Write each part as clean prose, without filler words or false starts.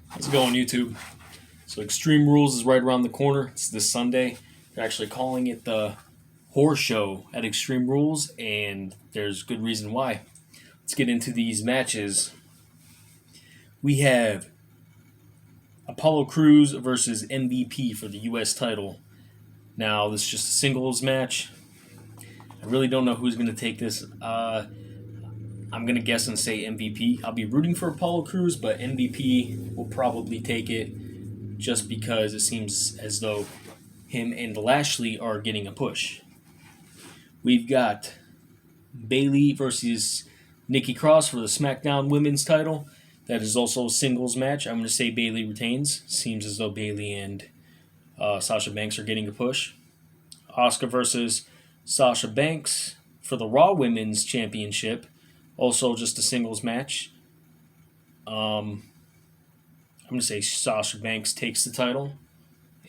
How's it going, YouTube? So, Extreme Rules is right around the corner. It's this Sunday. They're actually calling it the Horror Show at Extreme Rules, and there's good reason why. Let's get into these matches. We have Apollo Crews versus MVP for the U.S. title. Now, this is just a singles match. I really don't know who's going to take this. I'm going to guess and say MVP. I'll be rooting for Apollo Crews, but MVP will probably take it just because it seems as though him and Lashley are getting a push. We've got Bayley versus Nikki Cross for the SmackDown Women's title. That is also a singles match. I'm going to say Bayley retains. Seems as though Bayley and Sasha Banks are getting a push. Asuka versus Sasha Banks for the Raw Women's Championship. Also just a singles match. I'm going to say Sasha Banks takes the title.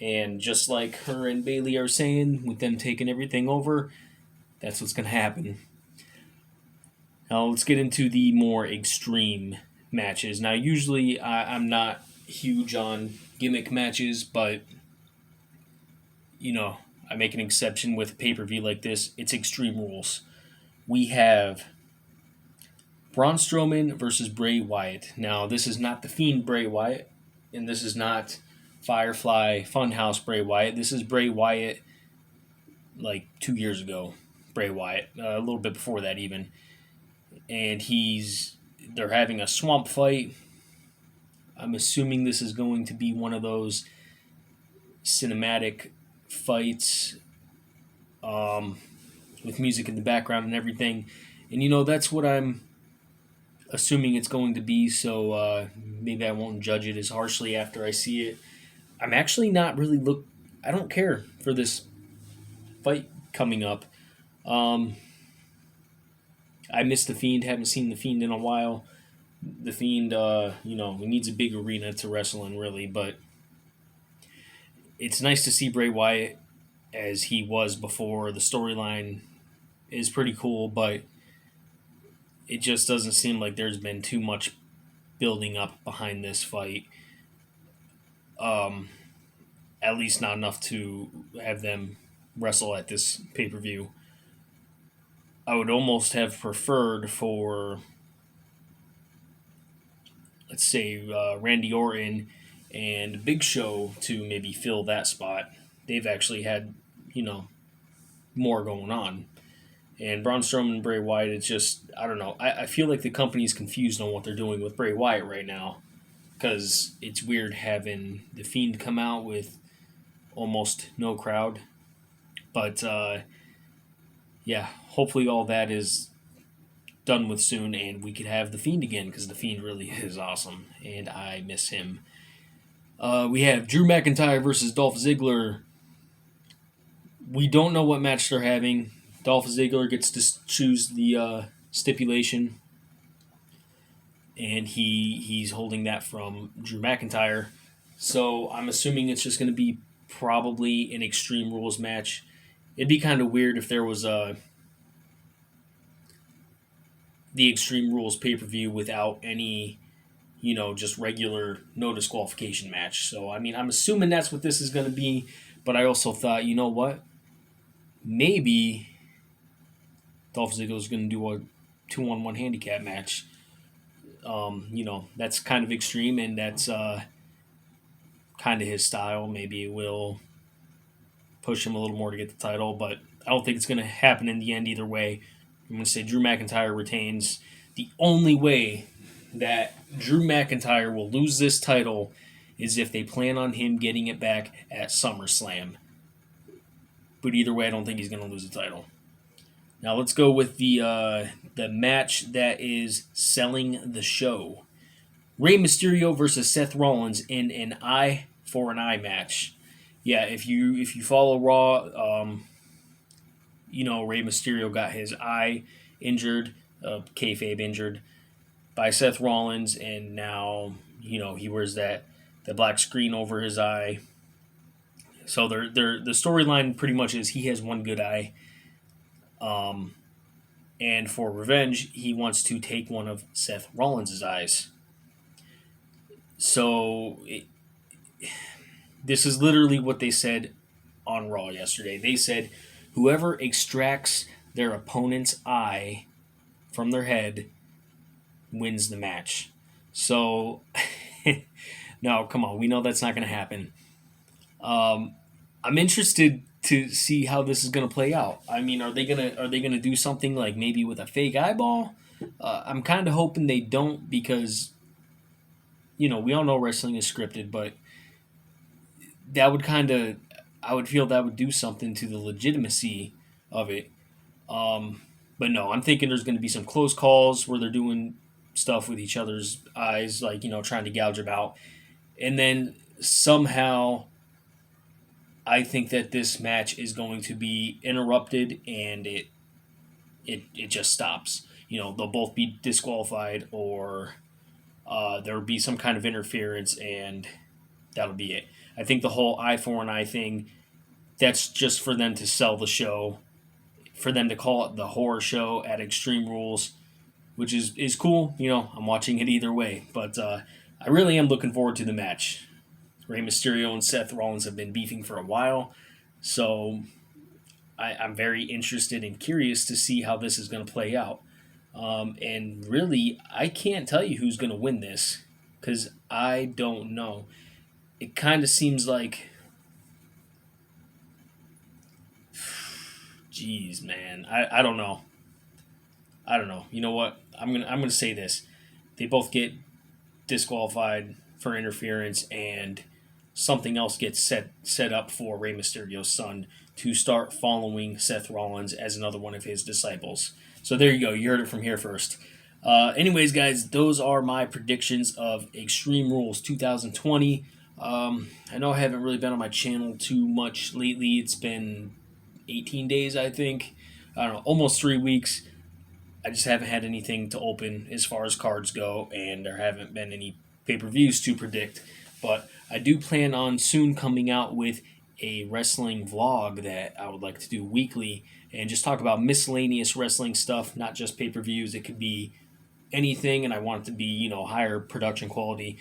And just like her and Bayley are saying, with them taking everything over, that's what's going to happen. Now let's get into the more extreme matches. Now usually I'm not huge on gimmick matches, but I make an exception with a pay-per-view like this. It's Extreme Rules. We have Braun Strowman versus Bray Wyatt. Now this is not the Fiend Bray Wyatt, and this is not Firefly Funhouse Bray Wyatt. This is Bray Wyatt like 2 years ago. Bray Wyatt, a little bit before that even. And they're having a swamp fight. I'm assuming this is going to be one of those cinematic fights with music in the background and everything. And that's what I'm assuming it's going to be, so maybe I won't judge it as harshly after I see it. I'm actually not really I don't care for this fight coming up. I miss The Fiend. Haven't seen The Fiend in a while. The Fiend, he needs a big arena to wrestle in, really. But it's nice to see Bray Wyatt as he was before. The storyline is pretty cool, but it just doesn't seem like there's been too much building up behind this fight. At least not enough to have them wrestle at this pay-per-view. I would almost have preferred for, let's say, Randy Orton and Big Show to maybe fill that spot. They've actually had, more going on. And Braun Strowman and Bray Wyatt, it's just, I don't know. I feel like the company's confused on what they're doing with Bray Wyatt right now. Because it's weird having The Fiend come out with almost no crowd. But, yeah, hopefully all that is done with soon and we could have The Fiend again because The Fiend really is awesome and I miss him. We have Drew McIntyre versus Dolph Ziggler. We don't know what match they're having. Dolph Ziggler gets to choose the stipulation, and he's holding that from Drew McIntyre. So I'm assuming it's just going to be probably an Extreme Rules match. It'd be kind of weird if there was the Extreme Rules pay-per-view without any, just regular no disqualification match. So, I'm assuming that's what this is going to be, but I also thought, you know what? Maybe Dolph Ziggler is going to do a 2-on-1 handicap match. That's kind of extreme, and that's kind of his style. Maybe it will push him a little more to get the title, but I don't think it's going to happen in the end either way. I'm going to say Drew McIntyre retains. The only way that Drew McIntyre will lose this title is if they plan on him getting it back at SummerSlam. But either way, I don't think he's going to lose the title. Now let's go with the match that is selling the show. Rey Mysterio versus Seth Rollins in an eye for an eye match. Yeah, if you follow Raw, Rey Mysterio got his eye injured, kayfabe injured, by Seth Rollins, and now he wears the black screen over his eye. So the storyline pretty much is he has one good eye, and for revenge he wants to take one of Seth Rollins' eyes. So this is literally what they said on Raw yesterday. They said whoever extracts their opponent's eye from their head wins the match. So, no, come on. We know that's not going to happen. I'm interested to see how this is going to play out. I mean, are they gonna do something like maybe with a fake eyeball? I'm kind of hoping they don't because we all know wrestling is scripted, but that would kind of I would feel that would do something to the legitimacy of it. But no, I'm thinking there's going to be some close calls where they're doing stuff with each other's eyes, like trying to gouge them out, and then somehow I think that this match is going to be interrupted and it just stops. They'll both be disqualified or there'll be some kind of interference and that'll be it. I think the whole eye for an eye thing, that's just for them to sell the show, for them to call it the horror show at Extreme Rules, which is cool. I'm watching it either way, but I really am looking forward to the match. Rey Mysterio and Seth Rollins have been beefing for a while, so I'm very interested and curious to see how this is going to play out. And really, I can't tell you who's going to win this because I don't know. It kind of seems like, geez, man, I don't know. I don't know. You know what? I'm gonna say this. They both get disqualified for interference, and something else gets set up for Rey Mysterio's son to start following Seth Rollins as another one of his disciples. So there you go. You heard it from here first. Anyways, guys, those are my predictions of Extreme Rules 2020. I know I haven't really been on my channel too much lately. It's been 18 days, I think. I don't know, almost 3 weeks. I just haven't had anything to open as far as cards go, and there haven't been any pay-per-views to predict. But I do plan on soon coming out with a wrestling vlog that I would like to do weekly and just talk about miscellaneous wrestling stuff, not just pay-per-views. It could be anything, and I want it to be, higher production quality.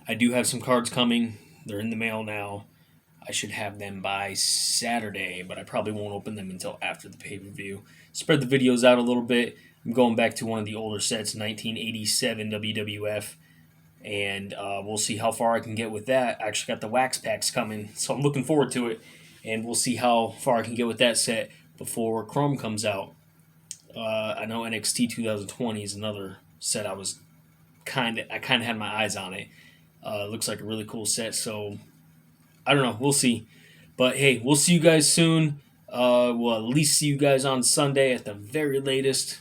I do have some cards coming. They're in the mail now. I should have them by Saturday, but I probably won't open them until after the pay-per-view. Spread the videos out a little bit. I'm going back to one of the older sets, 1987 WWF, and we'll see how far I can get with that. I actually got the wax packs coming, so I'm looking forward to it, and we'll see how far I can get with that set before Chrome comes out. I know NXT 2020 is another set I kind of had my eyes on it. Looks like a really cool set, so I don't know. We'll see. But hey, we'll see you guys soon. We'll at least see you guys on Sunday at the very latest.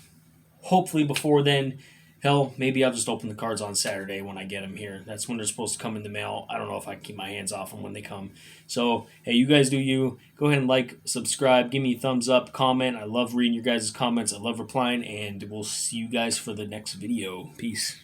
Hopefully before then. Hell, maybe I'll just open the cards on Saturday when I get them here. That's when they're supposed to come in the mail. I don't know if I can keep my hands off them when they come. So, hey, you guys do you. Go ahead and like, subscribe, give me a thumbs up, comment. I love reading your guys' comments. I love replying, and we'll see you guys for the next video. Peace.